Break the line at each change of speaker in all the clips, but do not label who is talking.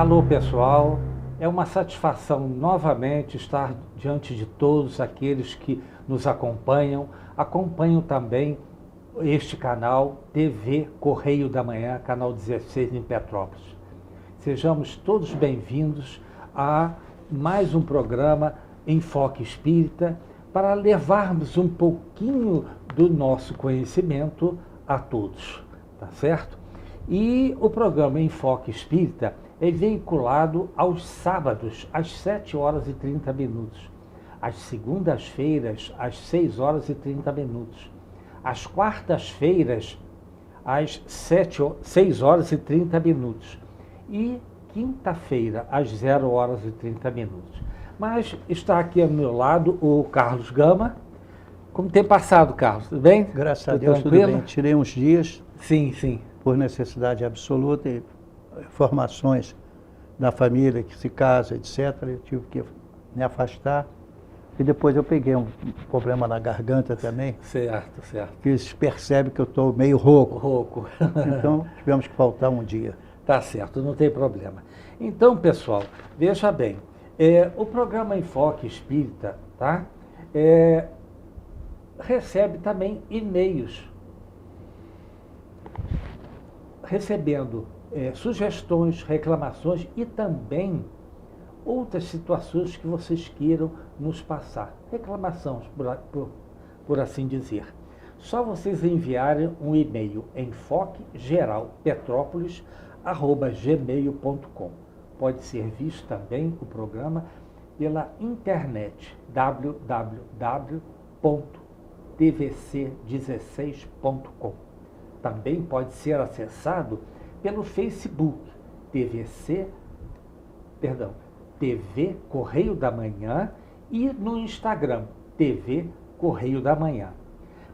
Alô, pessoal. É uma satisfação novamente estar diante de todos aqueles que nos acompanham. Acompanham também este canal TV Correio da Manhã, canal 16 em Petrópolis. Sejamos todos bem-vindos a mais um programa Enfoque Espírita para levarmos um pouquinho do nosso conhecimento a todos, tá certo? E o programa Enfoque Espírita é veiculado aos sábados, às 7 horas e 30 minutos, às segundas-feiras, às 6 horas e 30 minutos, às quartas-feiras, às 6 horas e 30 minutos e quinta-feira, às 0 horas e 30 minutos. Mas está aqui ao meu lado o Carlos Gama. Como tem passado, Carlos? Tudo bem?
Graças a Deus, tudo bem. Tirei uns dias.
Sim, sim.
Por necessidade absoluta e formações da família que se casa, etc. Eu tive que me afastar. E depois eu peguei um problema na garganta também.
Certo, certo.
Que se percebe que eu estou meio rouco.
Rouco.
Então tivemos que faltar um dia.
Tá certo, não tem problema. Então, pessoal, veja bem. O programa Enfoque Espírita, tá? Recebe também e-mails, recebendo sugestões, reclamações e também outras situações que vocês queiram nos passar. Reclamações, por assim dizer. Só vocês enviarem um e-mail enfoquegeralpetrópolis@gmail.com. Pode ser visto também o programa pela internet www.tvc16.com. Também pode ser acessado pelo Facebook TV Correio da Manhã e no Instagram TV Correio da Manhã.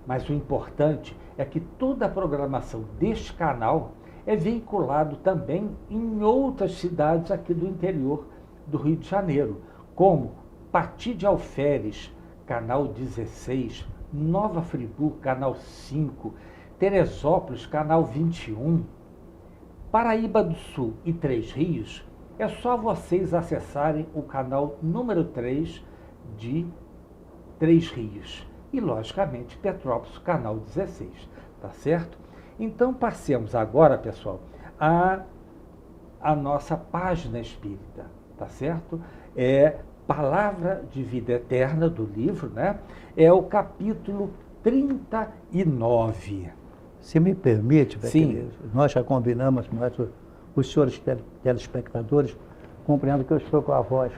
Mas o importante é que toda a programação deste canal é veiculado também em outras cidades aqui do interior do Rio de Janeiro, como Pati de Alferes, canal 16, Nova Friburgo, canal 5, Teresópolis, canal 21, Paraíba do Sul e Três Rios. É só vocês acessarem o canal número 3 de Três Rios. E, logicamente, Petrópolis, canal 16, tá certo? Então, passemos agora, pessoal, a nossa página espírita, tá certo? Palavra de Vida Eterna do livro, né? É o capítulo 39.
Se me permite,
Sim.
Nós já combinamos, mas os senhores telespectadores compreendem que eu estou com a voz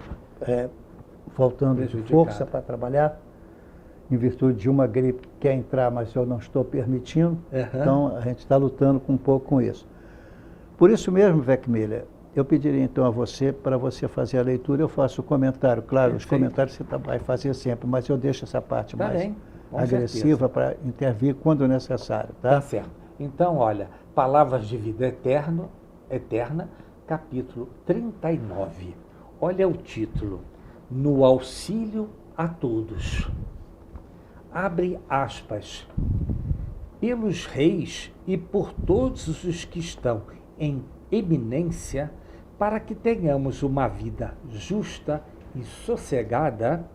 faltando de força para trabalhar, em virtude de uma gripe que quer entrar, mas eu não estou permitindo. Então, a gente está lutando um pouco com isso. Por isso mesmo, Weckmiller, eu pediria então a você, para você fazer a leitura, eu faço o comentário. Claro, os comentários você vai fazer sempre, mas eu deixo essa parte mais agressiva para intervir quando necessário.
Tá certo. Então, olha, Palavras de Vida Eterna, capítulo 39. Olha o título: No Auxílio a Todos. Abre aspas. Pelos reis e por todos os que estão em eminência, para que tenhamos uma vida justa e sossegada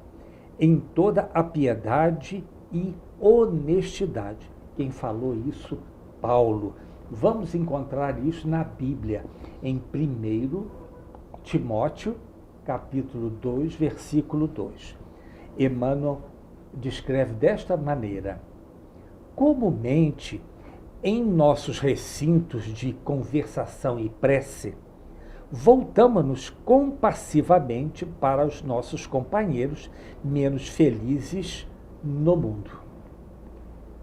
em toda a piedade e honestidade. Quem falou isso? Paulo. Vamos encontrar isso na Bíblia, em 1 Timóteo, capítulo 2, versículo 2. Emmanuel descreve desta maneira: comumente, em nossos recintos de conversação e prece, voltamos-nos compassivamente para os nossos companheiros menos felizes no mundo.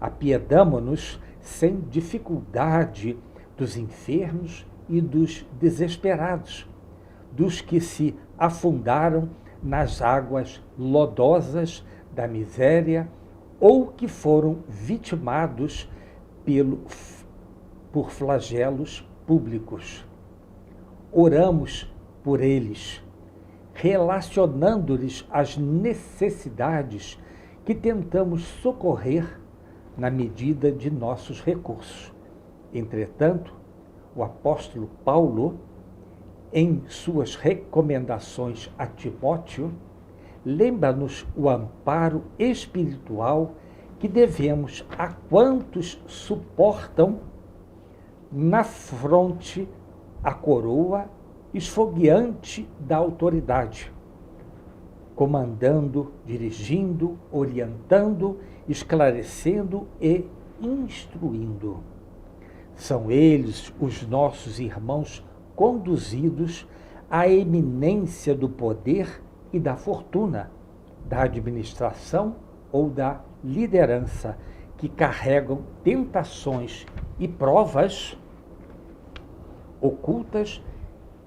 Apiedamo-nos sem dificuldade dos enfermos e dos desesperados, dos que se afundaram nas águas lodosas da miséria ou que foram vitimados por flagelos públicos. Oramos por eles, relacionando-lhes as necessidades que tentamos socorrer na medida de nossos recursos. Entretanto, o apóstolo Paulo em suas recomendações a Timóteo, lembra-nos o amparo espiritual que devemos a quantos suportam na fronte a coroa esfogueante da autoridade, comandando, dirigindo, orientando, esclarecendo e instruindo. São eles os nossos irmãos conduzidos à eminência do poder e da fortuna, da administração ou da liderança, que carregam tentações e provas ocultas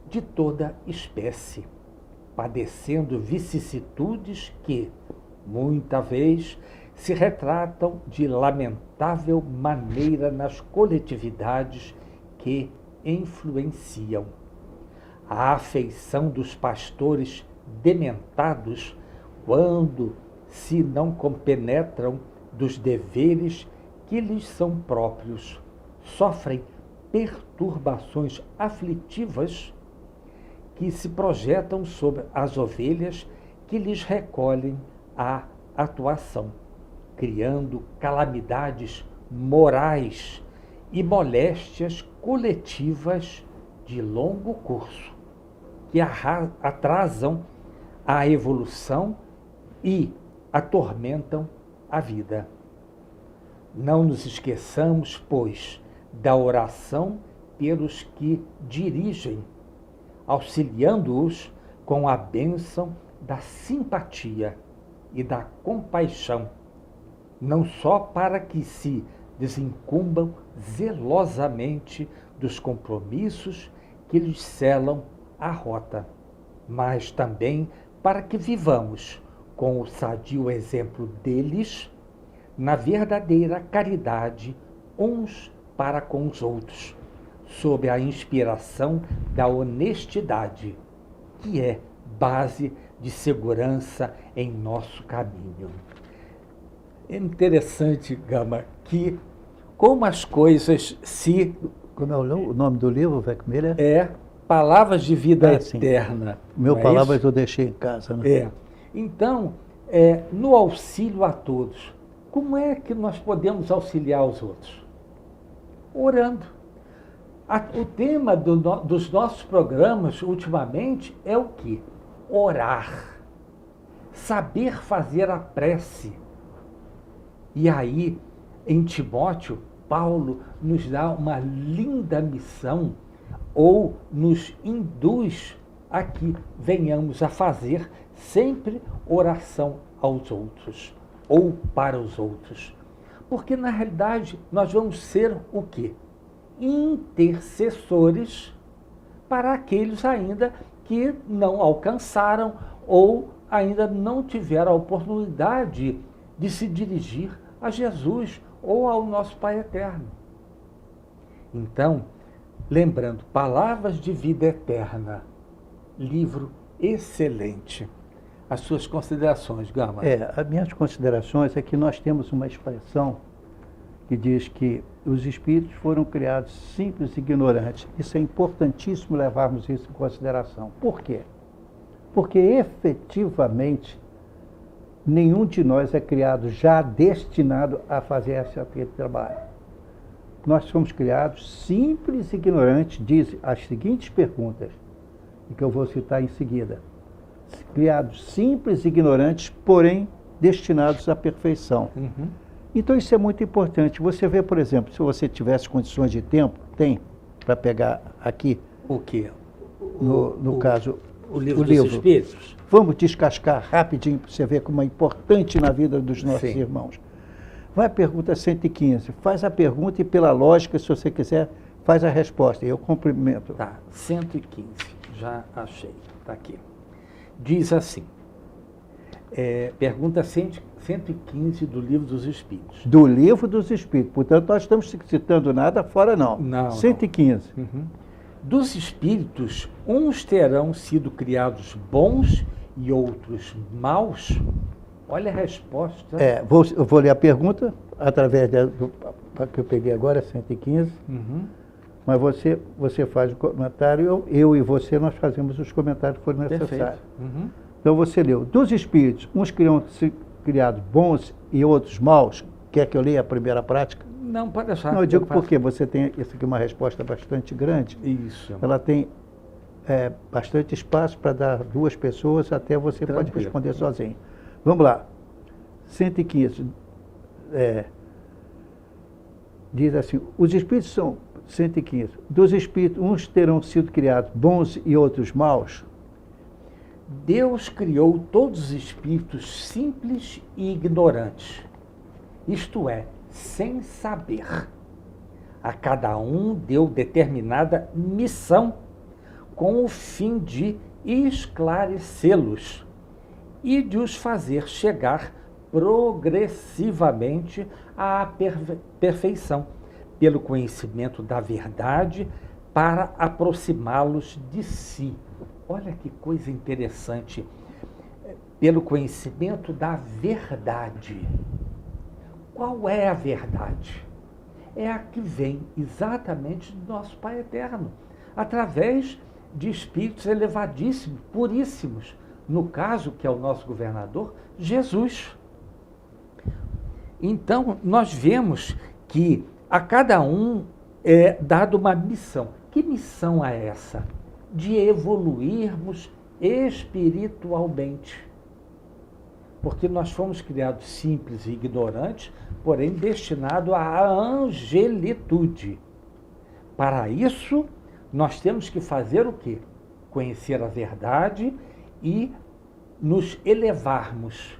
de toda espécie, padecendo vicissitudes que, muita vez, se retratam de lamentável maneira nas coletividades que influenciam. A afeição dos pastores dementados, quando se não compenetram dos deveres que lhes são próprios, sofrem perturbações aflitivas que se projetam sobre as ovelhas que lhes recolhem a atuação, criando calamidades morais e moléstias coletivas de longo curso, que atrasam a evolução e atormentam a vida. Não nos esqueçamos, pois, da oração pelos que dirigem, auxiliando-os com a bênção da simpatia e da compaixão, não só para que se desincumbam zelosamente dos compromissos que lhes selam a rota, mas também para que vivamos com o sadio exemplo deles na verdadeira caridade uns para com os outros, sob a inspiração da honestidade, que é base de segurança em nosso caminho. É interessante, Gama, que como as coisas se...
Como é o nome do livro, Weckmiller?
É Palavras de Vida Eterna.
Meu palavras eu deixei em casa, né?
É. Então, no auxílio a todos, como é que nós podemos auxiliar os outros? Orando. O tema dos nossos programas, ultimamente, é o quê? Orar. Saber fazer a prece. E aí, em Timóteo, Paulo nos dá uma linda missão, ou nos induz a que venhamos a fazer sempre oração aos outros, ou para os outros. Porque, na realidade, nós vamos ser o quê? Intercessores para aqueles ainda que não alcançaram ou ainda não tiveram a oportunidade de se dirigir a Jesus ou ao nosso Pai Eterno. Então, lembrando, Palavras de Vida Eterna, livro excelente. As suas considerações, Gama?
As minhas considerações é que nós temos uma expressão que diz que os espíritos foram criados simples e ignorantes. Isso é importantíssimo levarmos isso em consideração. Por quê? Porque efetivamente nenhum de nós é criado já destinado a fazer aquele trabalho. Nós somos criados simples e ignorantes, diz as seguintes perguntas, que eu vou citar em seguida. Criados simples e ignorantes, porém destinados à perfeição.
Uhum.
Então isso é muito importante. Você vê, por exemplo, se você tivesse condições de tempo, tem para pegar aqui.
O quê?
No caso,
o livro dos Espíritos?
Vamos descascar rapidinho para você ver como é importante na vida dos nossos
Sim.
irmãos. Vai à pergunta 115. Faz a pergunta e, pela lógica, se você quiser, faz a resposta. Eu cumprimento.
Tá, 115. Já achei. Está aqui. Diz assim. Pergunta 115 do Livro dos Espíritos.
Do Livro dos Espíritos. Portanto, nós estamos citando nada fora, não.
Não.
115.
Não. Uhum. Dos espíritos, uns terão sido criados bons e outros maus? Olha a resposta.
Eu vou ler a pergunta, através do que eu peguei agora, 115.
Uhum.
Mas você faz o comentário, eu e você, nós fazemos os comentários que forem necessários.
Uhum.
Então você leu, dos espíritos, uns criados bons e outros maus. Quer que eu leia a primeira prática?
Não, pode deixar.
Não, eu digo porque você tem, isso aqui é uma resposta bastante grande.
Isso.
Ela tem bastante espaço para dar duas pessoas, até você pode responder sozinho. Vamos lá. 115. Diz assim, os espíritos são 115. Dos espíritos, uns terão sido criados bons e outros maus.
Deus criou todos os espíritos simples e ignorantes, isto é, sem saber. A cada um deu determinada missão com o fim de esclarecê-los e de os fazer chegar progressivamente à perfeição, pelo conhecimento da verdade, para aproximá-los de si. Olha que coisa interessante. Pelo conhecimento da verdade. Qual é a verdade? É a que vem exatamente do nosso Pai Eterno, através de espíritos elevadíssimos, puríssimos. No caso, que é o nosso governador, Jesus. Então, nós vemos que a cada um é dada uma missão. Que missão é essa? De evoluirmos espiritualmente. Porque nós fomos criados simples e ignorantes, porém destinados à angelitude. Para isso, nós temos que fazer o quê? Conhecer a verdade e nos elevarmos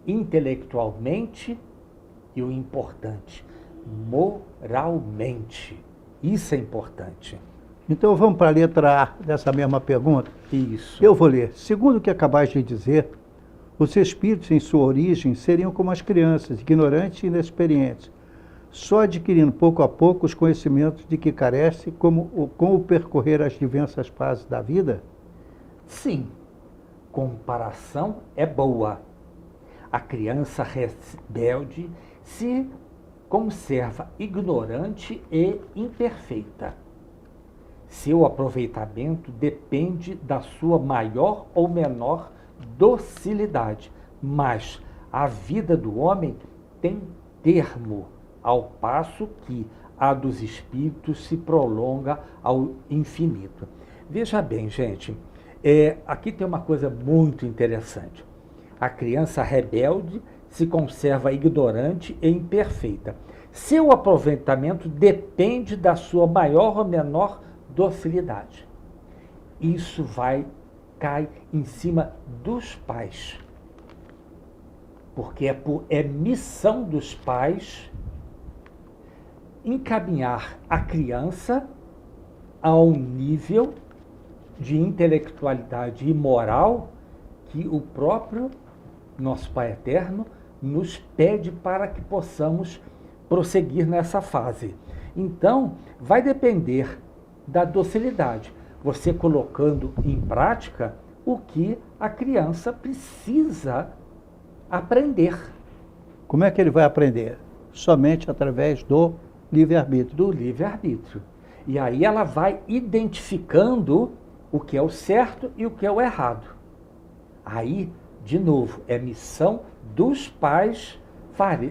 intelectualmente e o importante, moralmente. Isso é importante.
Então vamos para a letra A dessa mesma pergunta.
Isso.
Eu vou ler. Segundo o que acabais de dizer, os espíritos em sua origem seriam como as crianças, ignorantes e inexperientes, só adquirindo pouco a pouco os conhecimentos de que carece, como percorrer as diversas fases da vida?
Sim, comparação é boa. A criança rebelde se conserva ignorante e imperfeita. Seu aproveitamento depende da sua maior ou menor docilidade, mas a vida do homem tem termo, ao passo que a dos espíritos se prolonga ao infinito. Veja bem, gente, aqui tem uma coisa muito interessante. A criança rebelde se conserva ignorante e imperfeita. Seu aproveitamento depende da sua maior ou menor docilidade. Isso cai em cima dos pais. Porque é missão dos pais encaminhar a criança a um nível de intelectualidade e moral que o próprio nosso Pai Eterno nos pede para que possamos prosseguir nessa fase. Então, vai depender da docilidade, você colocando em prática o que a criança precisa aprender.
Como é que ele vai aprender? Somente através do livre-arbítrio.
Do livre-arbítrio. E aí ela vai identificando o que é o certo e o que é o errado. Aí, de novo, é missão dos pais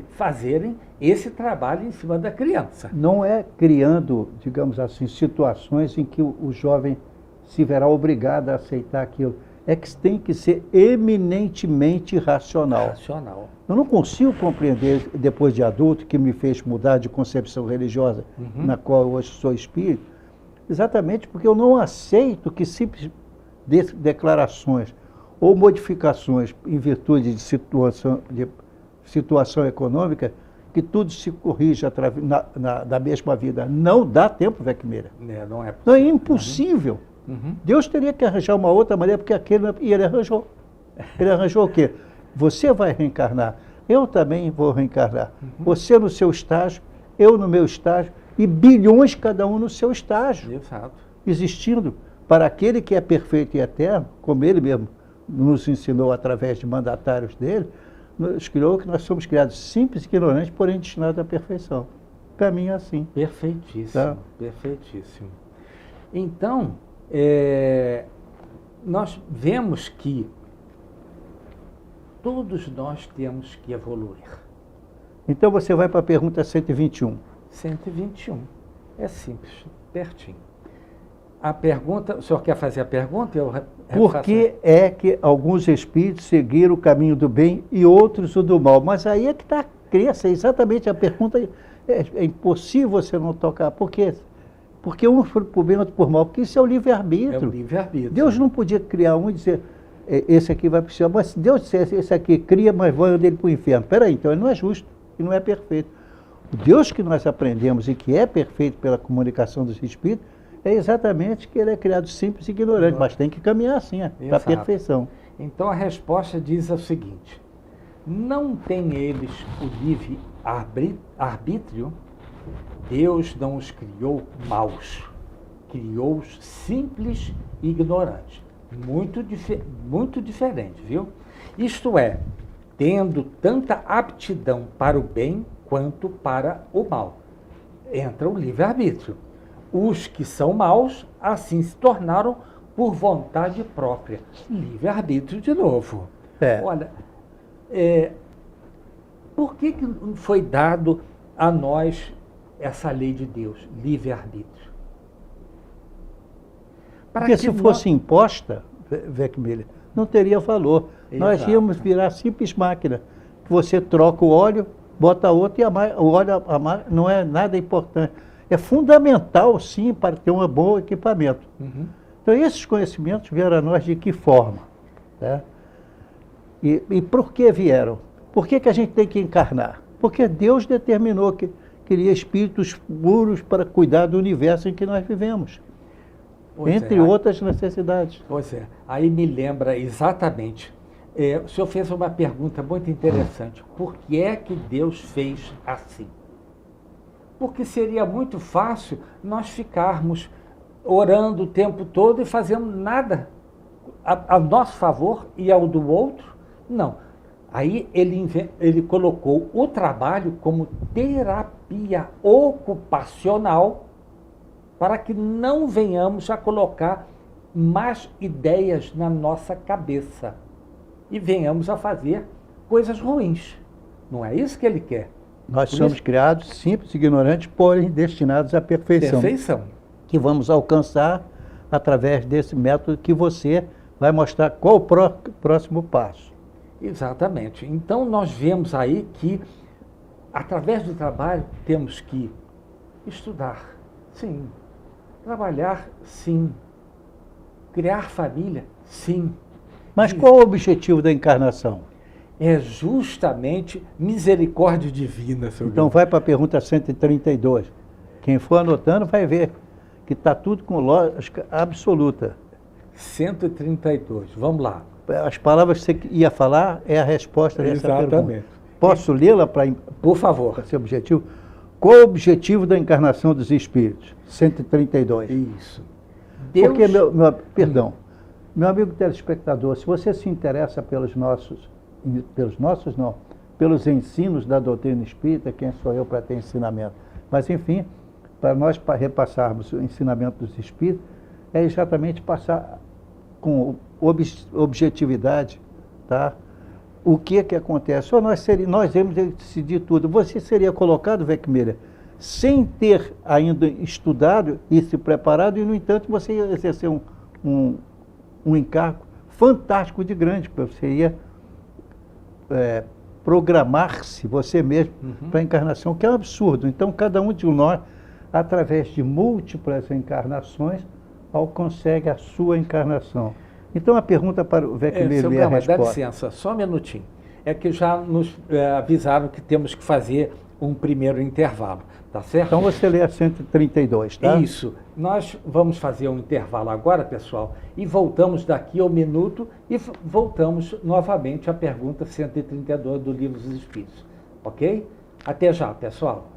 fazerem esse trabalho em cima da criança.
Não é criando, digamos assim, situações em que o jovem se verá obrigado a aceitar aquilo. É que tem que ser eminentemente racional.
Racional.
Eu não consigo compreender, depois de adulto, que me fez mudar de concepção religiosa, na qual eu hoje sou espírita, exatamente porque eu não aceito que simples declarações ou modificações em virtude de situação econômica, que tudo se corrija da mesma vida. Não dá tempo, Vecmeira.
Não é possível.
Não, é impossível. Deus teria que arranjar uma outra maneira, porque e ele arranjou. Ele arranjou o quê? Você vai reencarnar, eu também vou reencarnar. Você no seu estágio, eu no meu estágio, e bilhões cada um no seu estágio.
Exato.
Existindo para aquele que é perfeito e eterno, como ele mesmo nos ensinou através de mandatários dele, nos criou que nós somos criados simples e ignorantes, porém destinados à perfeição. caminho assim.
Perfeitíssimo,
Tá?
perfeitíssimo. Então, nós vemos que todos nós temos que evoluir.
Então você vai para a pergunta 121.
121. É simples, pertinho. A pergunta, o senhor quer fazer a pergunta?
Por que é que alguns espíritos seguiram o caminho do bem e outros o do mal? Mas aí é que está a crença, exatamente a pergunta. É impossível você não tocar. Por quê? Porque um foi por bem, outro por mal. Porque isso é o livre-arbítrio.
É o livre-arbítrio.
Deus não podia criar um e dizer, esse aqui vai para o céu. Mas se Deus dissesse, esse aqui cria, mas vai andar ele para o inferno. Peraí, então ele não é justo e não é perfeito. O Deus que nós aprendemos e que é perfeito pela comunicação dos espíritos, é exatamente que ele é criado simples e ignorante, mas tem que caminhar assim, para a perfeição.
Então a resposta diz o seguinte: não tem eles o livre arbítrio? Deus não os criou maus, criou-os simples e ignorantes. Muito diferente, viu? Isto é, tendo tanta aptidão para o bem quanto para o mal. Entra o livre-arbítrio. Os que são maus, assim se tornaram por vontade própria. Livre-arbítrio de novo. Olha, por que foi dado a nós essa lei de Deus, livre-arbítrio?
Porque se fosse imposta, Weckmiller, não teria valor. Exato. Nós íamos virar simples máquina. Você troca o óleo, bota outro e o óleo não é nada importante. É fundamental, sim, para ter um bom equipamento. Uhum. Então, esses conhecimentos vieram a nós de que forma? Né? E por que vieram? Por que a gente tem que encarnar? Porque Deus determinou que queria espíritos puros para cuidar do universo em que nós vivemos. Entre outras necessidades.
Pois é. Aí me lembra exatamente. O senhor fez uma pergunta muito interessante. Por que é que Deus fez assim? Porque seria muito fácil nós ficarmos orando o tempo todo e fazendo nada a nosso favor e ao do outro. Não. Aí ele colocou o trabalho como terapia ocupacional para que não venhamos a colocar más ideias na nossa cabeça e venhamos a fazer coisas ruins. Não é isso que ele quer.
Nós somos criados simples, ignorantes, porém destinados à perfeição.
Perfeição.
Que vamos alcançar através desse método que você vai mostrar qual o próximo passo.
Exatamente. Então nós vemos aí que, através do trabalho, temos que estudar, sim. Trabalhar, sim. Criar família, sim.
Mas qual o objetivo da encarnação?
É justamente misericórdia divina, seu
Então vai para a pergunta 132. Quem for anotando vai ver que está tudo com lógica absoluta.
132, vamos lá.
As palavras que você ia falar é a resposta dessa pergunta.
Exatamente.
Posso lê-la
por favor?
Para ser objetivo? Qual o objetivo da encarnação dos espíritos? 132.
Isso.
Deus... Porque, perdão, meu amigo telespectador, se você se interessa pelos ensinos da doutrina espírita, quem sou eu para ter ensinamento? Mas, enfim, para nós repassarmos o ensinamento dos espíritos, é exatamente passar com objetividade, tá? O que acontece? Ou nós iremos decidir tudo. Você seria colocado, Weckmiller, sem ter ainda estudado e se preparado, e, no entanto, você ia exercer um encargo fantástico de grande, porque você ia programar-se você mesmo para a encarnação, que é um absurdo. Então, cada um de nós, através de múltiplas encarnações, consegue a sua encarnação. Então, a pergunta para o Weckmiller é a resposta.
Dá licença, só um minutinho. É que já nos avisaram que temos que fazer um primeiro intervalo, tá certo?
Então, você lê a 132, tá?
Isso. Nós vamos fazer um intervalo agora, pessoal, e voltamos daqui a um minuto e voltamos novamente à pergunta 132 do Livro dos Espíritos. Ok? Até já, pessoal.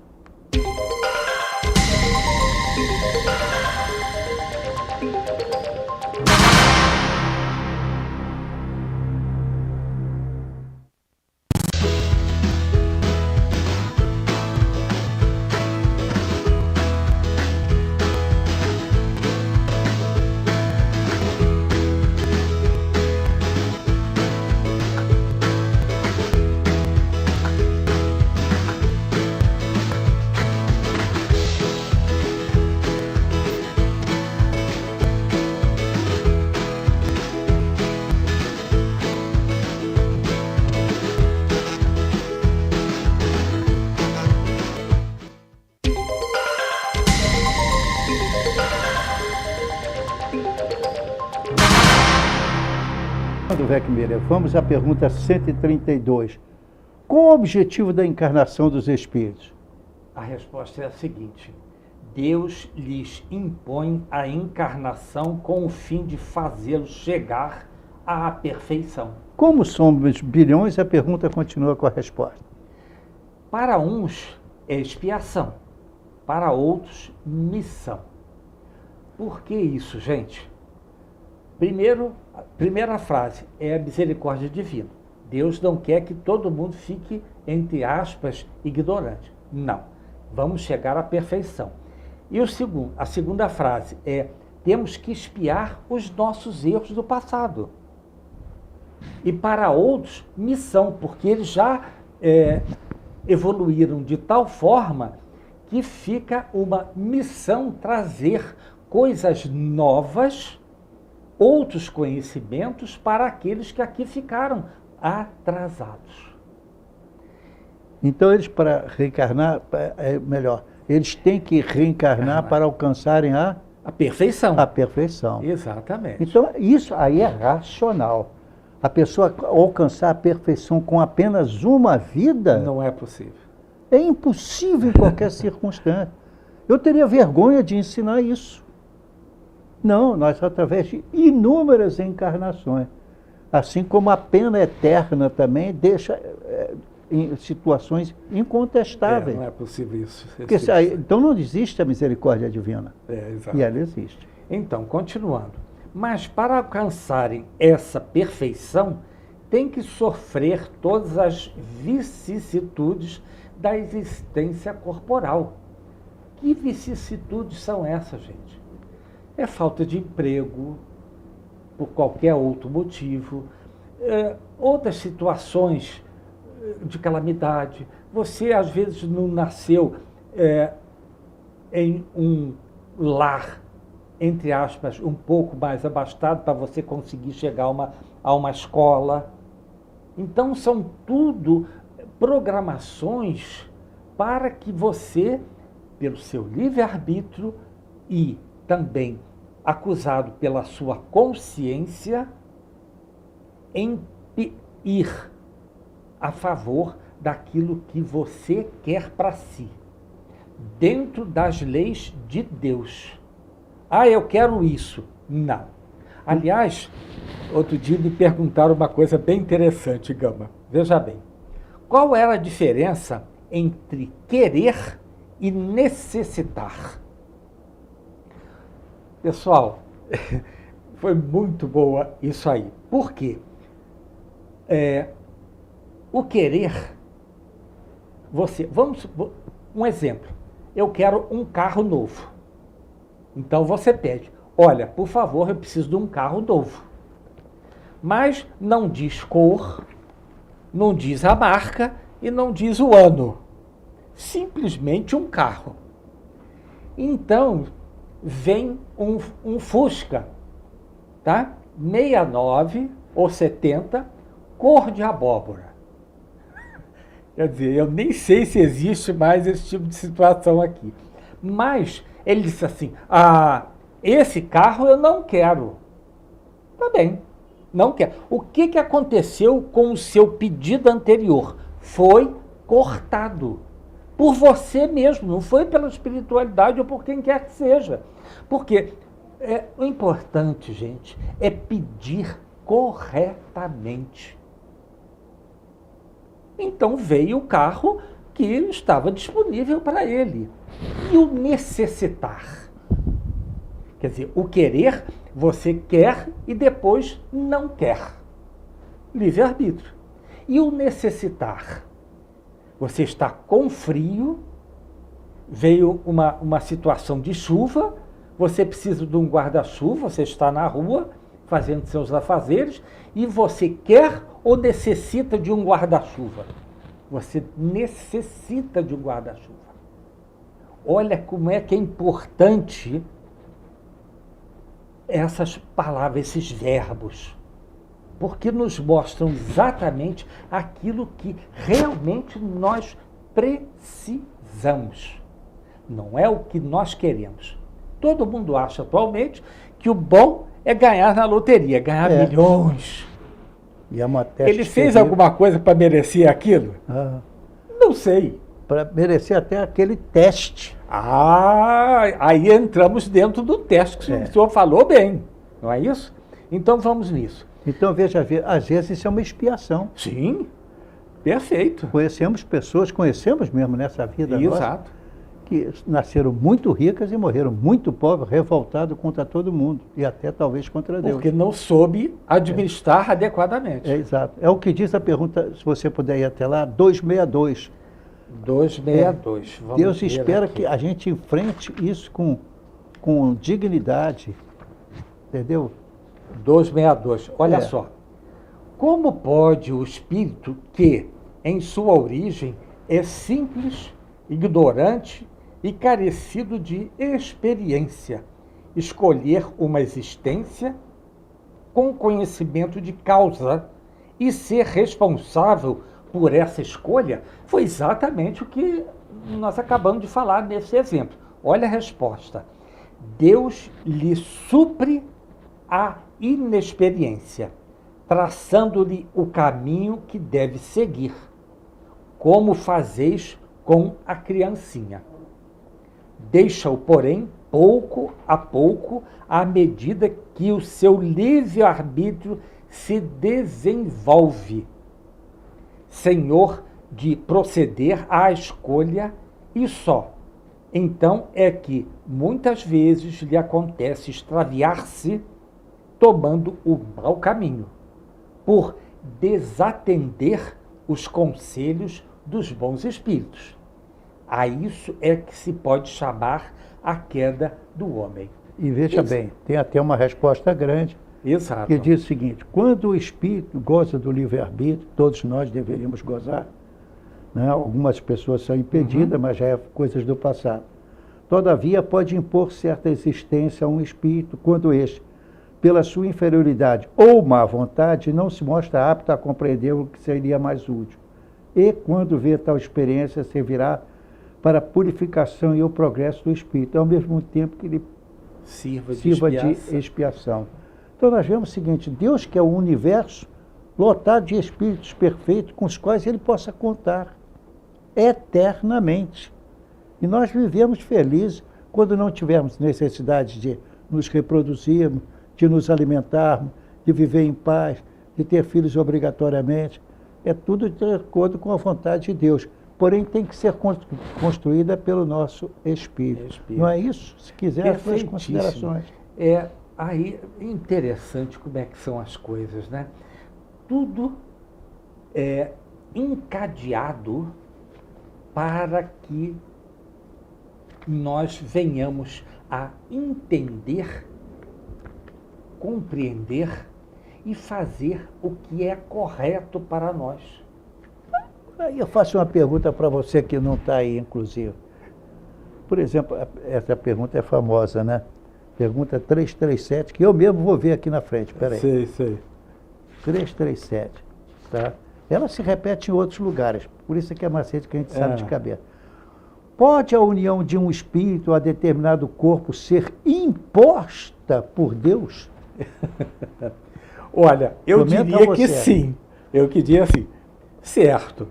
Eduardo Weckmiller. Vamos à pergunta 132. Qual o objetivo da encarnação dos espíritos?
A resposta é a seguinte: Deus lhes impõe a encarnação com o fim de fazê-los chegar à perfeição.
Como somos bilhões, a pergunta continua com a resposta.
Para uns é expiação, para outros missão. Por que isso, gente? Primeira frase é a misericórdia divina. Deus não quer que todo mundo fique, entre aspas, ignorante. Não. Vamos chegar à perfeição. E a segunda frase é: temos que expiar os nossos erros do passado. E para outros, missão, porque eles já evoluíram de tal forma que fica uma missão trazer coisas novas, outros conhecimentos para aqueles que aqui ficaram atrasados.
Então, eles, para reencarnar, eles têm que reencarnar para alcançarem a
perfeição.
A perfeição.
Exatamente.
Então, isso aí é racional. A pessoa alcançar a perfeição com apenas uma vida...
Não é possível.
É impossível em qualquer circunstância. Eu teria vergonha de ensinar isso. Não, nós, através de inúmeras encarnações, assim como a pena eterna também deixa em situações incontestáveis.
Não é possível isso.
Porque, então não existe a misericórdia divina.
Exato.
E ela existe.
Então, continuando. Mas para alcançarem essa perfeição, tem que sofrer todas as vicissitudes da existência corporal. Que vicissitudes são essas, gente? É falta de emprego, por qualquer outro motivo, outras situações de calamidade. Você, às vezes, não nasceu em um lar, entre aspas, um pouco mais abastado para você conseguir chegar a uma escola. Então, são tudo programações para que você, pelo seu livre-arbítrio e também acusado pela sua consciência, ir a favor daquilo que você quer para si, dentro das leis de Deus. Ah, eu quero isso. Não. Aliás, outro dia me perguntaram uma coisa bem interessante, Gama. Veja bem. Qual era a diferença entre querer e necessitar? Pessoal, foi muito boa isso aí. Por quê? O querer, um exemplo. Eu quero um carro novo. Então você pede: olha, por favor, eu preciso de um carro novo. Mas não diz cor, não diz a marca e não diz o ano. Simplesmente um carro. Então, vem um Fusca, tá? 69 ou 70, cor de abóbora. Quer dizer, eu nem sei se existe mais esse tipo de situação aqui. Mas ele disse assim: esse carro eu não quero. Tá bem, não quero. O que aconteceu com o seu pedido anterior? Foi cortado. Por você mesmo, não foi pela espiritualidade ou por quem quer que seja. Porque o importante, gente, é pedir corretamente. Então veio o carro que estava disponível para ele. E o necessitar? Quer dizer, o querer, você quer e depois não quer. Livre-arbítrio. E o necessitar? Você está com frio, veio uma situação de chuva, você precisa de um guarda-chuva, você está na rua fazendo seus afazeres e você quer ou necessita de um guarda-chuva? Você necessita de um guarda-chuva. Olha como é que é importante essas palavras, esses verbos, porque nos mostram exatamente aquilo que realmente nós precisamos. Não é o que nós queremos. Todo mundo acha atualmente que o bom é ganhar na loteria, ganhar milhões.
E é uma teste
Ele fez alguma coisa para merecer aquilo? Não sei.
Para merecer até aquele teste.
Aí entramos dentro do teste que o senhor falou bem, não é isso? Então vamos nisso.
Então, veja, às vezes isso é uma expiação.
Sim, perfeito.
Conhecemos mesmo nessa vida nossa,
exato,
que nasceram muito ricas e morreram muito pobres, revoltados contra todo mundo, e até talvez contra Deus.
Porque não soube administrar adequadamente.
Exato. É o que diz a pergunta, se você puder ir até lá, 262.
262. Vamos
Deus espera
aqui.
que a gente enfrente isso com dignidade, entendeu?
262. Olha só. Como pode o espírito que, em sua origem, é simples, ignorante e carecido de experiência, escolher uma existência com conhecimento de causa e ser responsável por essa escolha? Foi exatamente o que nós acabamos de falar nesse exemplo. Olha a resposta. Deus lhe supre a inexperiência, traçando-lhe o caminho que deve seguir, como fazeis com a criancinha. Deixa-o, porém, pouco a pouco, à medida que o seu livre-arbítrio se desenvolve, senhor de proceder à escolha, e só. Então é que muitas vezes lhe acontece extraviar-se tomando o mau caminho, por desatender os conselhos dos bons espíritos. A isso é que se pode chamar a queda do homem.
E veja bem, tem até uma resposta grande,
exato,
que diz o seguinte: quando o espírito goza do livre-arbítrio, todos nós deveríamos gozar, né? Algumas pessoas são impedidas, mas já é coisas do passado. Todavia, pode impor certa existência a um espírito quando este, pela sua inferioridade ou má vontade, não se mostra apto a compreender o que seria mais útil. E, quando vê tal experiência, servirá para a purificação e o progresso do espírito, ao mesmo tempo que ele sirva de expiação. Então, nós vemos o seguinte: Deus quer um universo lotado de espíritos perfeitos com os quais ele possa contar eternamente. E nós vivemos felizes quando não tivermos necessidade de nos reproduzirmos, de nos alimentarmos, de viver em paz, de ter filhos obrigatoriamente. É tudo de acordo com a vontade de Deus. Porém, tem que ser construída pelo nosso espírito. Não é isso? Se quiser, as suas considerações.
Aí, interessante como é que são as coisas, né? Tudo é encadeado para que nós venhamos a entender, compreender e fazer o que é correto para nós.
Aí eu faço uma pergunta para você que não está aí, inclusive. Por exemplo, essa pergunta é famosa, né? Pergunta 337, que eu mesmo vou ver aqui na frente. Espera aí.
Sei.
337, tá? Ela se repete em outros lugares, por isso que é macete que a gente sabe de cabeça. Pode a união de um espírito a determinado corpo ser imposta por Deus?
Olha, eu diria que sim. Eu diria assim, certo.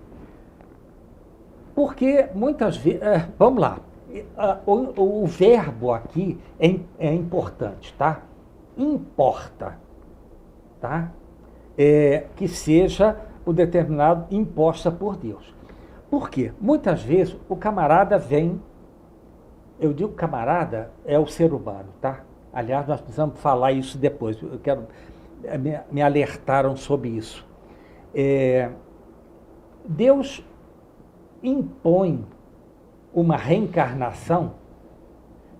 Porque muitas vezes, vamos lá, o verbo aqui é importante, tá? Importa, tá? Que seja o determinado imposta por Deus. Por quê? Muitas vezes o camarada vem, eu digo camarada, é o ser humano, tá? Aliás, nós precisamos falar isso depois, me alertaram sobre isso. Deus impõe uma reencarnação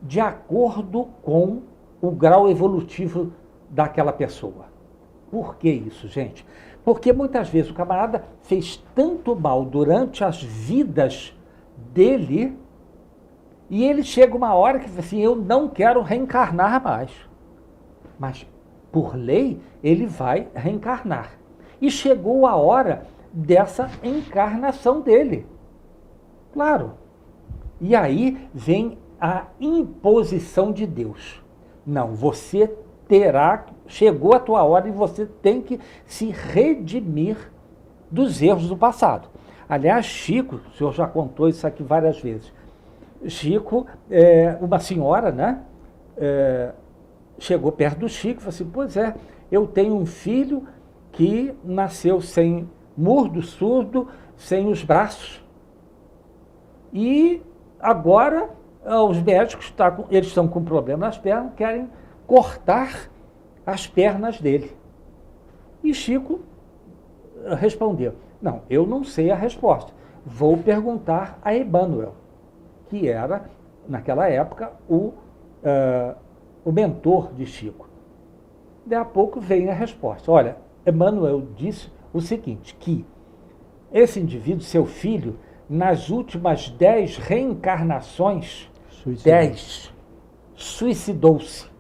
de acordo com o grau evolutivo daquela pessoa. Por que isso, gente? Porque muitas vezes o camarada fez tanto mal durante as vidas dele, e ele chega uma hora que diz assim, eu não quero reencarnar mais. Mas, por lei, ele vai reencarnar. E chegou a hora dessa encarnação dele. Claro. E aí vem a imposição de Deus. Não, você terá, chegou a tua hora e você tem que se redimir dos erros do passado. Aliás, Chico, o senhor já contou isso aqui várias vezes. Chico, uma senhora, né, chegou perto do Chico e falou assim, pois é, eu tenho um filho que nasceu sem mudo, surdo, sem os braços. E agora os médicos eles estão com problema nas pernas, querem cortar as pernas dele. E Chico respondeu, não, eu não sei a resposta, vou perguntar a Emmanuel, que era, naquela época, o mentor de Chico. Daí a pouco vem a resposta. Olha, Emmanuel disse o seguinte, que esse indivíduo, seu filho, nas últimas 10 reencarnações, 10, suicidou-se.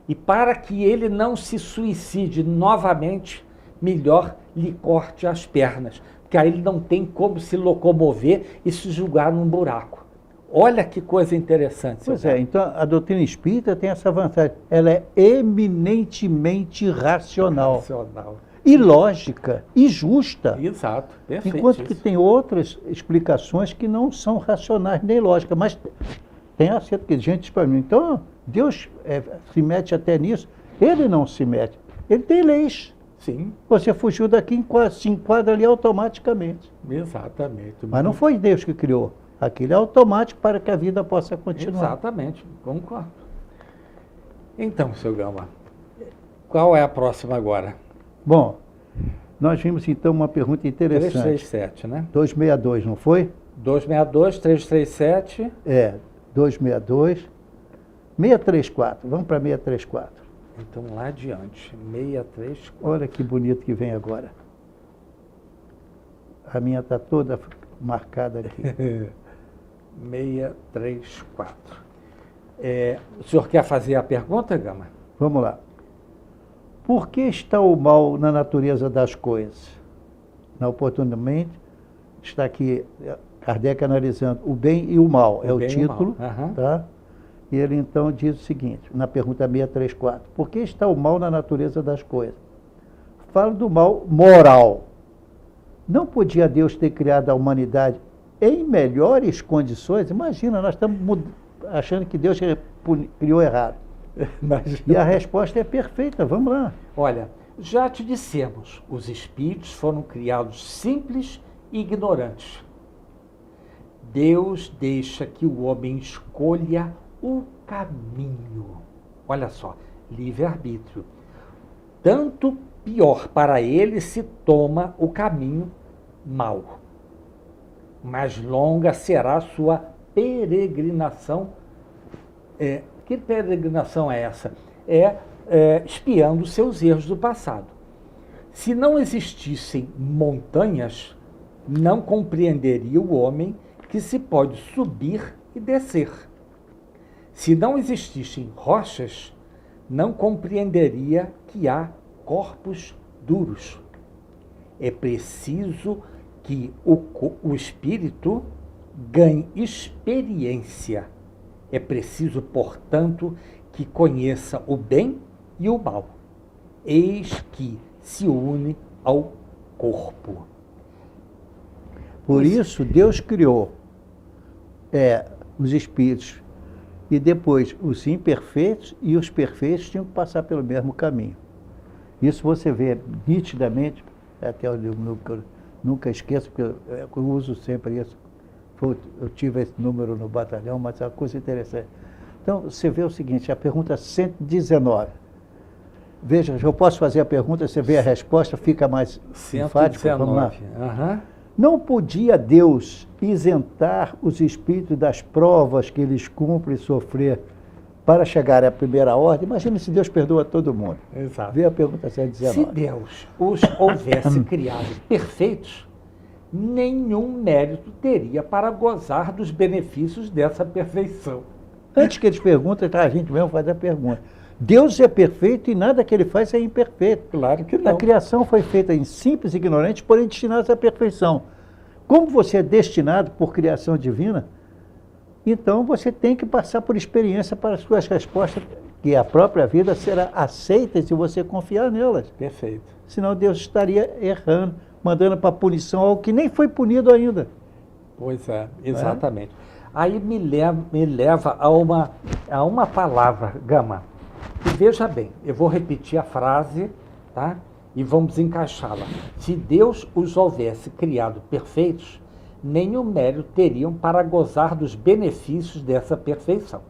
E para que ele não se suicide novamente, melhor lhe corte as pernas, porque aí ele não tem como se locomover e se jogar num buraco. Olha que coisa interessante.
Pois é, então a doutrina espírita tem essa vantagem. Ela é eminentemente racional. E lógica, e justa.
Exato, perfeito.
Enquanto que tem outras explicações que não são racionais nem lógicas, mas tem acerto que gente diz para mim, então Deus se mete até nisso. Ele não se mete, ele tem leis.
Sim.
Você fugiu daqui, se enquadra ali automaticamente.
Exatamente.
Mas não foi Deus que criou. Aquilo é automático para que a vida possa continuar.
Exatamente, concordo. Então, seu Gama, qual é a próxima agora?
Bom, nós vimos então uma pergunta interessante.
337, né?
262, não foi?
262, 337.
262, 634. Vamos para 634.
Então, lá adiante, 634.
Olha que bonito que vem agora. A minha está toda marcada aqui.
634. O senhor quer fazer a pergunta, Gama?
Vamos lá. Por que está o mal na natureza das coisas? Na oportunamente, está aqui Kardec analisando o bem e o mal, é o título, tá? E ele então diz o seguinte, na pergunta 634, por que está o mal na natureza das coisas? Fala do mal moral. Não podia Deus ter criado a humanidade em melhores condições? Imagina, nós estamos achando que Deus criou errado. E a resposta é perfeita, vamos lá.
Olha, já te dissemos, os espíritos foram criados simples e ignorantes. Deus deixa que o homem escolha o caminho. Olha só, livre-arbítrio. Tanto pior para ele se toma o caminho mau. Mais longa será a sua peregrinação. Que peregrinação é essa? Espiando seus erros do passado. Se não existissem montanhas, não compreenderia o homem que se pode subir e descer. Se não existissem rochas, não compreenderia que há corpos duros. É preciso que o espírito ganhe experiência. É preciso, portanto, que conheça o bem e o mal. Eis que se une ao corpo.
Por isso, Deus criou os espíritos e depois os imperfeitos e os perfeitos tinham que passar pelo mesmo caminho. Isso você vê nitidamente, até eu nunca esqueço, porque eu uso sempre isso. Eu tive esse número no batalhão, mas é uma coisa interessante. Então, você vê o seguinte, a pergunta 119. Veja, eu posso fazer a pergunta, você vê a resposta, fica mais enfático. Vamos lá.
Uhum.
Não podia Deus isentar os espíritos das provas que eles cumprem sofrer para chegar à primeira ordem? Imagina se Deus perdoa todo mundo.
Exato.
Vê a pergunta 119.
Se Deus os houvesse criado perfeitos, nenhum mérito teria para gozar dos benefícios dessa perfeição.
Antes que eles perguntem, a gente mesmo faz a pergunta. Deus é perfeito e nada que ele faz é imperfeito.
Claro que não.
A criação foi feita em simples e ignorantes, porém destinados à perfeição. Como você é destinado por criação divina, então você tem que passar por experiência para as suas respostas que a própria vida será aceita se você confiar nelas.
Perfeito.
Senão Deus estaria errando, mandando para punição algo que nem foi punido ainda.
Pois é, exatamente. Aí me leva a uma palavra, Gama. E veja bem, eu vou repetir a frase, tá? E vamos encaixá-la. Se Deus os houvesse criado perfeitos, nenhum mérito teriam para gozar dos benefícios dessa perfeição.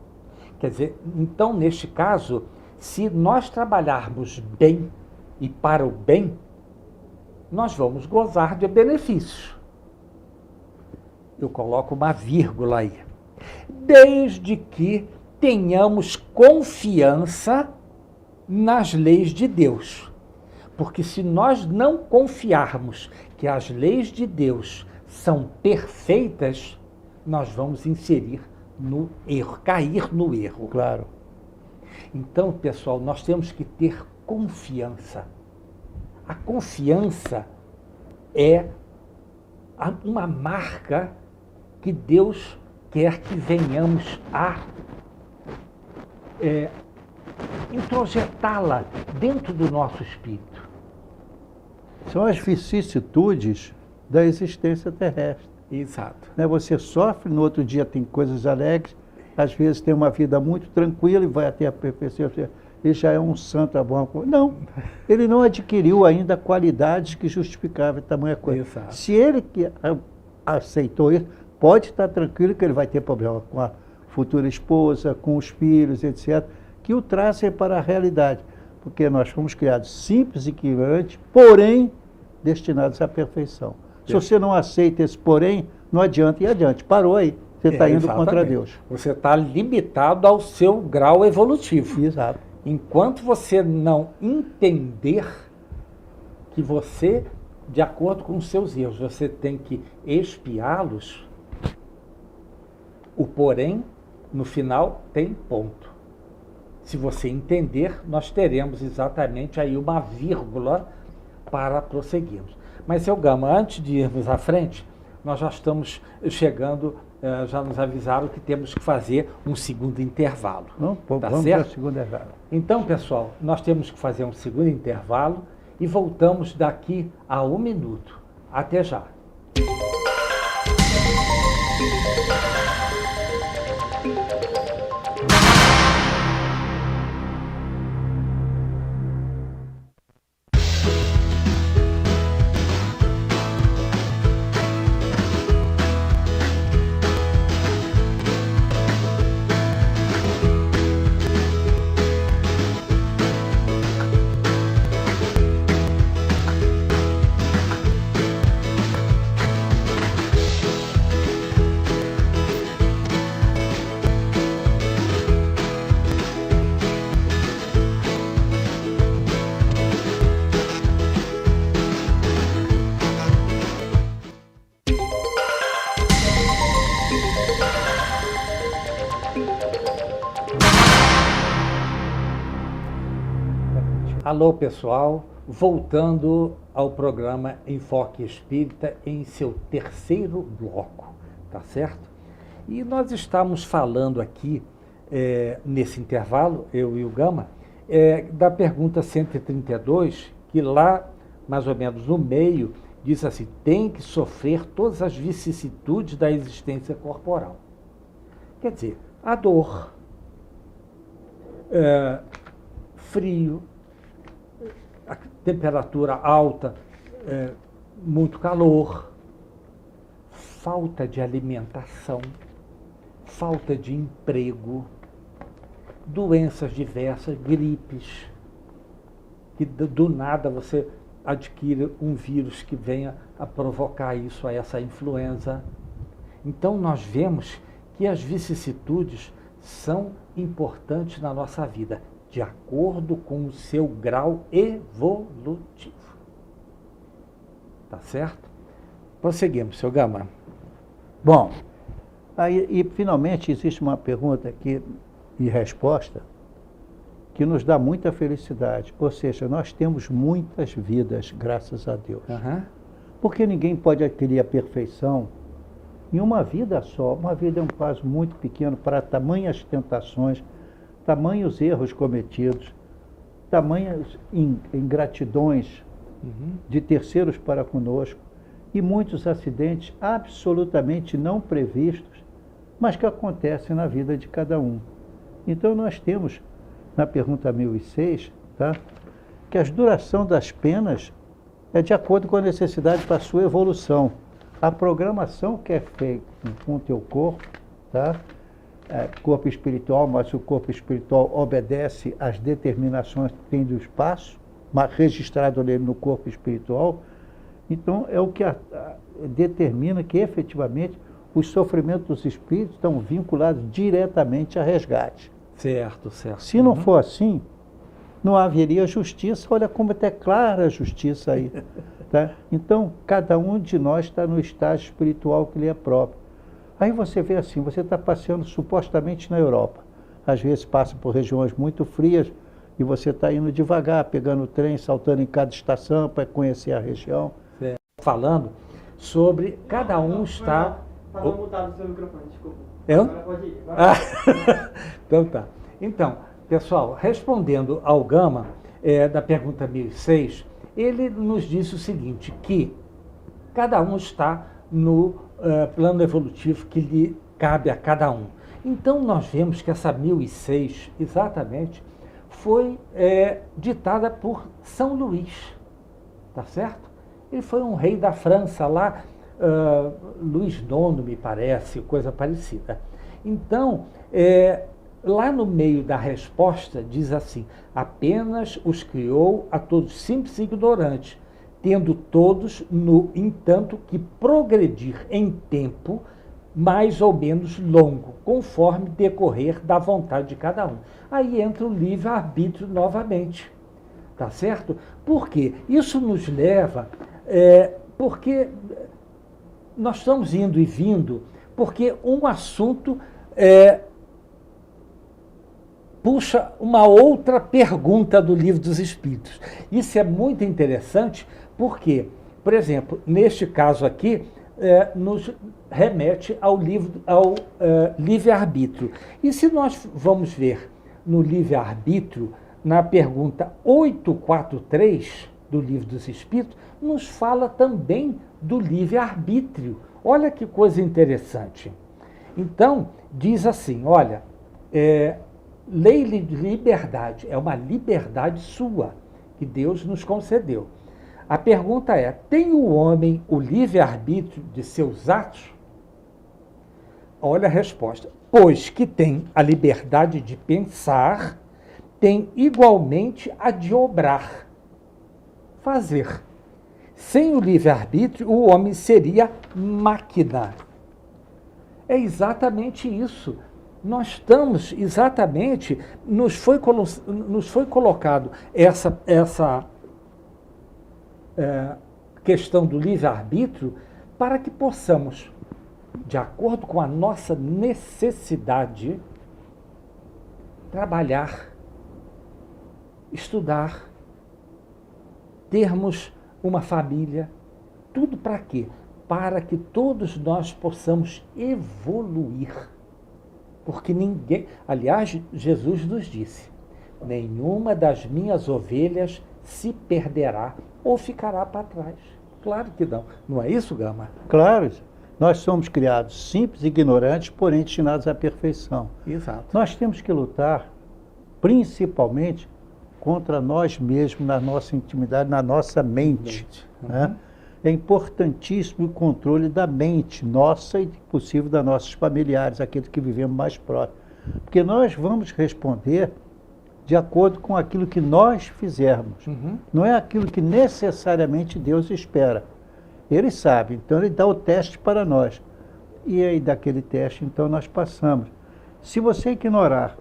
Quer dizer, então, neste caso, se nós trabalharmos bem e para o bem, nós vamos gozar de benefícios. Eu coloco uma vírgula aí. Desde que tenhamos confiança nas leis de Deus. Porque se nós não confiarmos que as leis de Deus são perfeitas, nós vamos inserir no erro, cair no erro.
Claro.
Então, pessoal, nós temos que ter confiança. A confiança é uma marca que Deus quer que venhamos a introjetá-la dentro do nosso espírito.
São as vicissitudes da existência terrestre.
Exato.
Você sofre, no outro dia tem coisas alegres, às vezes tem uma vida muito tranquila e vai até a perfeição. Ele já é um santo, é bom. Não, ele não adquiriu ainda qualidades que justificavam tamanha coisa.
Exato.
Se ele que aceitou isso, pode estar tranquilo que ele vai ter problema com a futura esposa, com os filhos, etc., que o trazem para a realidade. Porque nós fomos criados simples e ignorantes, porém destinados à perfeição. Se você não aceita esse porém, não adianta ir adiante. Parou aí. Você está indo contra Deus.
Você está limitado ao seu grau evolutivo.
Exato.
Enquanto você não entender que você, de acordo com os seus erros, você tem que expiá-los, o porém, no final, tem ponto. Se você entender, nós teremos exatamente aí uma vírgula para prosseguirmos. Mas, seu Gama, antes de irmos à frente, nós já estamos chegando, já nos avisaram que temos que fazer um segundo intervalo.
Não,
tá
vamos
certo?
para o segundo intervalo.
Então, pessoal, nós temos que fazer um segundo intervalo e voltamos daqui a 1 minuto. Até já. Alô, pessoal, voltando ao programa Enfoque Espírita em seu terceiro bloco, tá certo? E nós estamos falando aqui, nesse intervalo, eu e o Gama, da pergunta 132, que lá, mais ou menos no meio, diz assim, tem que sofrer todas as vicissitudes da existência corporal. Quer dizer, a dor, frio, a temperatura alta, muito calor, falta de alimentação, falta de emprego, doenças diversas, gripes, que do nada você adquire um vírus que venha a provocar isso, essa influenza. Então nós vemos que as vicissitudes são importantes na nossa vida, de acordo com o seu grau evolutivo. Tá certo? Prosseguimos, seu Gama.
Bom, aí, e finalmente existe uma pergunta aqui e resposta que nos dá muita felicidade. Ou seja, nós temos muitas vidas, graças a Deus.
Uhum.
Porque ninguém pode adquirir a perfeição em uma vida só. Uma vida é um passo muito pequeno para tamanhas tentações, tamanhos erros cometidos, tamanhas ingratidões de terceiros para conosco e muitos acidentes absolutamente não previstos, mas que acontecem na vida de cada um. Então nós temos, na pergunta 1006, tá, que a duração das penas é de acordo com a necessidade para a sua evolução. A programação que é feita com o teu corpo, tá, corpo espiritual, mas o corpo espiritual obedece às determinações que tem do espaço, mas registrado nele no corpo espiritual. Então, é o que determina que, efetivamente, os sofrimentos dos espíritos estão vinculados diretamente a resgate.
Certo, certo.
Se não for assim, não haveria justiça. Olha como é clara a justiça aí. Tá? Então, cada um de nós está no estágio espiritual que lhe é próprio. Aí você vê assim, você está passeando supostamente na Europa. Às vezes passa por regiões muito frias e você está indo devagar, pegando o trem, saltando em cada estação para conhecer a região.
Falando sobre cada um está...
Estava mutado o seu microfone, desculpa.
Eu?
Agora pode ir.
Então tá. Então, pessoal, respondendo ao Gama, da pergunta 1006, ele nos disse o seguinte, que cada um está no plano evolutivo que lhe cabe a cada um. Então, nós vemos que essa 1006, exatamente, foi ditada por São Luís, tá certo? Ele foi um rei da França lá, Luís IX, me parece, coisa parecida. Então, lá no meio da resposta, diz assim, apenas os criou a todos simples e ignorantes, tendo todos, no entanto, que progredir em tempo mais ou menos longo, conforme decorrer da vontade de cada um. Aí entra o livre-arbítrio novamente, tá certo? Por quê? Isso nos leva, porque nós estamos indo e vindo, porque um assunto puxa uma outra pergunta do Livro dos Espíritos. Isso é muito interessante, porque, por exemplo, neste caso aqui, nos remete ao livre-arbítrio. E se nós vamos ver no livre-arbítrio, na pergunta 843 do Livro dos Espíritos, nos fala também do livre-arbítrio. Olha que coisa interessante. Então, diz assim, olha, lei de liberdade, é uma liberdade sua, que Deus nos concedeu. A pergunta é, tem o homem o livre-arbítrio de seus atos? Olha a resposta. Pois que tem a liberdade de pensar, tem igualmente a de obrar, fazer. Sem o livre-arbítrio, o homem seria máquina. É exatamente isso. Nós estamos exatamente, nos foi colocado essa questão do livre-arbítrio para que possamos, de acordo com a nossa necessidade, trabalhar, estudar, termos uma família, tudo para quê? Para que todos nós possamos evoluir. Porque ninguém, aliás, Jesus nos disse, nenhuma das minhas ovelhas se perderá ou ficará para trás. Claro que não. Não é isso, Gama?
Claro. Nós somos criados simples e ignorantes, porém destinados à perfeição.
Exato.
Nós temos que lutar, principalmente, contra nós mesmos, na nossa intimidade, na nossa mente. Né? É importantíssimo o controle da mente nossa e, se possível, das nossos familiares, aqueles que vivemos mais próximos. Porque nós vamos responder de acordo com aquilo que nós fizermos. Não é aquilo que necessariamente Deus espera. Ele sabe, então ele dá o teste para nós. E aí, daquele teste, então, nós passamos. Se você ignorar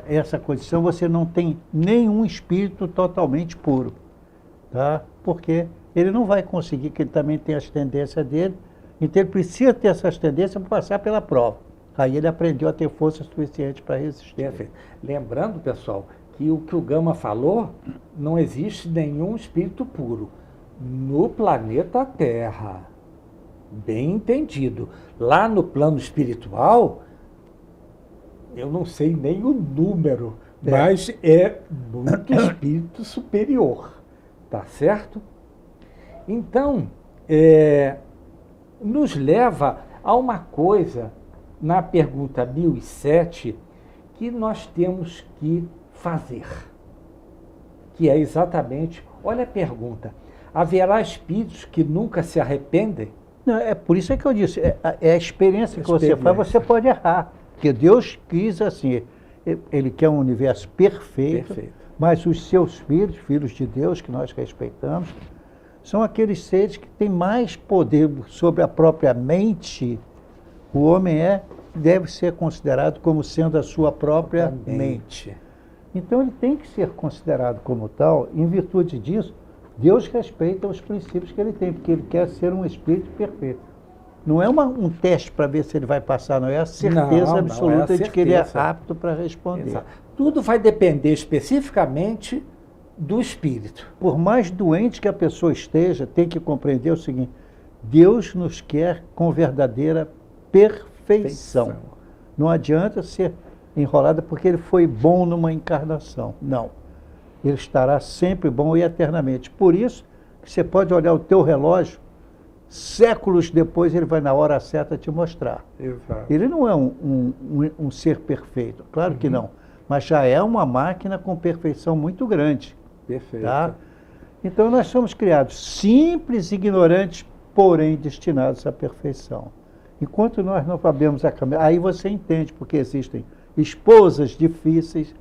essa condição, você não tem nenhum espírito totalmente puro. Tá? Porque ele não vai conseguir, que ele também tem as tendências dele, então ele precisa ter essas tendências para passar pela prova. Aí ele aprendeu a ter força suficiente para resistir.
Perfeito. Lembrando, pessoal, que o Gama falou, não existe nenhum espírito puro no planeta Terra. Bem entendido. Lá no plano espiritual, eu não sei nem o número, mas é muito espírito superior, tá certo? Então, nos leva a uma coisa, na pergunta 1007, que nós temos que fazer, que é exatamente, olha a pergunta, haverá espíritos que nunca se arrependem?
Não, é por isso que eu disse, é a experiência que você faz, você pode errar. Porque Deus quis assim, Ele quer um universo perfeito, mas os seus filhos, filhos de Deus, que nós respeitamos, são aqueles seres que têm mais poder sobre a própria mente. O homem deve ser considerado como sendo a sua própria mente. Então ele tem que ser considerado como tal, em virtude disso, Deus respeita os princípios que ele tem, porque ele quer ser um espírito perfeito. Não é um teste para ver se ele vai passar, não é a certeza absoluta de que ele é apto para responder.
Exato. Tudo vai depender especificamente do espírito.
Por mais doente que a pessoa esteja, tem que compreender o seguinte: Deus nos quer com verdadeira perfeição. Não adianta ser enrolada porque ele foi bom numa encarnação. Não. Ele estará sempre bom e eternamente. Por isso que você pode olhar o teu relógio, séculos depois ele vai na hora certa te mostrar.
Exato.
Ele não é um ser perfeito, claro que não, mas já é uma máquina com perfeição muito grande.
Perfeito.
Tá? Então nós somos criados simples e ignorantes, porém destinados à perfeição. Enquanto nós não sabemos a caminhada, aí você entende porque existem esposas difíceis,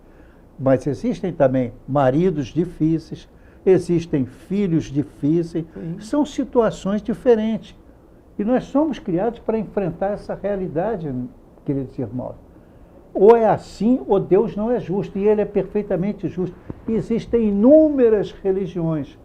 mas existem também maridos difíceis, existem filhos difíceis, são situações diferentes. E nós somos criados para enfrentar essa realidade, queridos irmãos. Ou é assim, ou Deus não é justo, e Ele é perfeitamente justo. E existem inúmeras religiões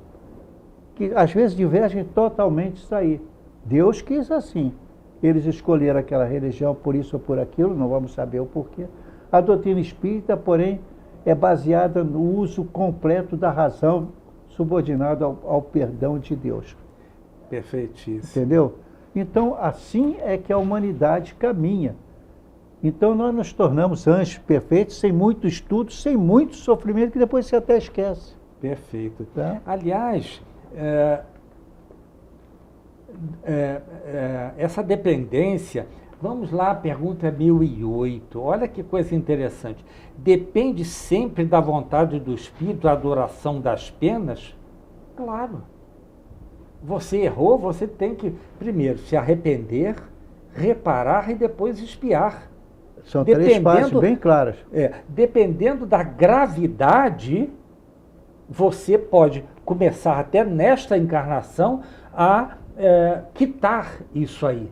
que às vezes divergem totalmente disso aí. Deus quis assim. Eles escolheram aquela religião por isso ou por aquilo, não vamos saber o porquê. A doutrina espírita, porém, é baseada no uso completo da razão, subordinado ao perdão de Deus.
Perfeitíssimo.
Entendeu? Então, assim é que a humanidade caminha. Então, nós nos tornamos anjos perfeitos, sem muito estudo, sem muito sofrimento, que depois você até esquece.
Perfeito.
Tá?
Aliás, essa dependência, vamos lá, a pergunta 1008, olha que coisa interessante. Depende sempre da vontade do espírito a duração das penas? Claro. Você errou, você tem que, primeiro, se arrepender, reparar e depois expiar.
São três partes bem claras.
Dependendo da gravidade, você pode começar até nesta encarnação a quitar isso aí.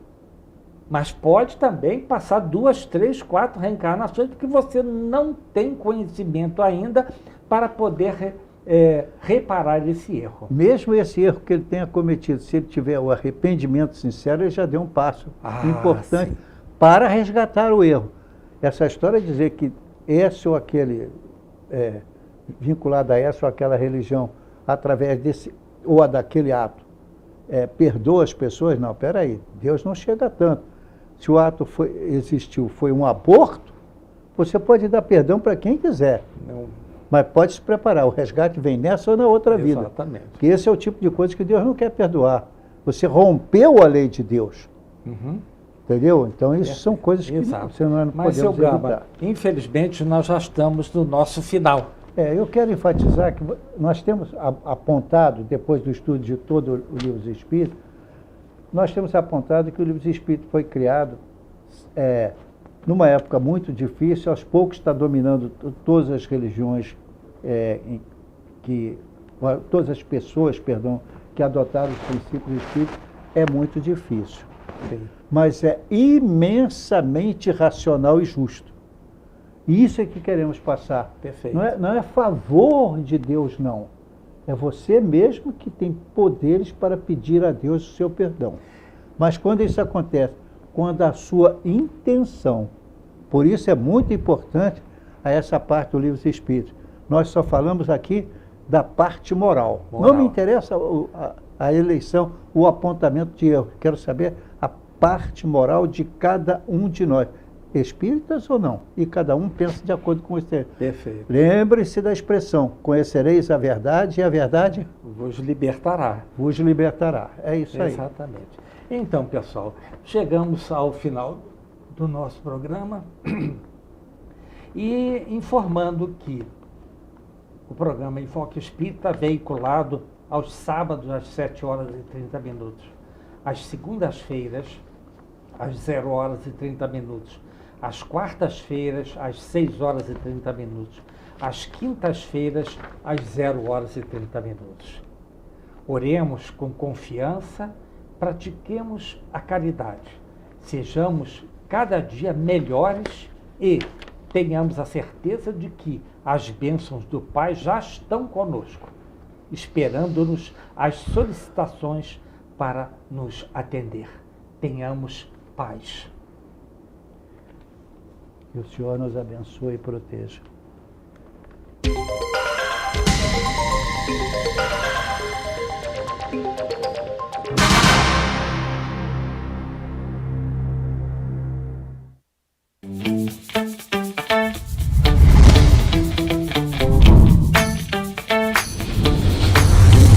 Mas pode também passar 2, 3, 4 reencarnações, porque você não tem conhecimento ainda para poder reparar esse erro.
Mesmo esse erro que ele tenha cometido, se ele tiver o arrependimento sincero, ele já deu um passo importante para resgatar o erro. Essa história de dizer que esse ou aquele, vinculado a essa ou aquela religião, através desse ou a daquele ato, perdoa as pessoas, não, peraí, Deus não chega a tanto. Se o ato foi um aborto, você pode dar perdão para quem quiser.
Não.
Mas pode se preparar, o resgate vem nessa ou na outra vida.
Exatamente.
Porque esse é o tipo de coisa que Deus não quer perdoar. Você rompeu a lei de Deus. Entendeu? Então isso são coisas que você não
Mas, seu Gama, infelizmente nós já estamos no nosso final.
Eu quero enfatizar que nós temos apontado, depois do estudo de todo o Livro dos Espíritos, nós temos apontado que o Livro dos Espíritos foi criado numa época muito difícil, aos poucos está dominando todas as religiões, todas as pessoas, que adotaram os princípios espíritas, é muito difícil.
Sim.
Mas é imensamente racional e justo. E isso é que queremos passar.
Perfeito.
Não é favor de Deus, não. É você mesmo que tem poderes para pedir a Deus o seu perdão. Mas quando isso acontece, quando a sua intenção, por isso é muito importante essa parte do Livro dos Espíritos. Nós só falamos aqui da parte moral. Não me interessa a eleição, o apontamento de erro. Quero saber a parte moral de cada um de nós. espíritas ou não. E cada um pensa de acordo com o seu.
Perfeito.
Lembre-se da expressão, conhecereis a verdade e a verdade
Vos libertará.
vos libertará. É isso aí.
Exatamente. Então, pessoal, chegamos ao final do nosso programa e informando que o programa Enfoque Espírita é veiculado aos sábados às 7h30, às segundas-feiras às 0h30, às quartas-feiras às 6h30, às quintas-feiras às 0h30. Oremos com confiança, pratiquemos a caridade, sejamos cada dia melhores e tenhamos a certeza de que as bênçãos do Pai já estão conosco, esperando-nos as solicitações para nos atender. Tenhamos paz.
Que o Senhor nos abençoe e proteja.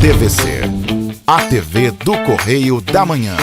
TVC, a TV do Correio da Manhã.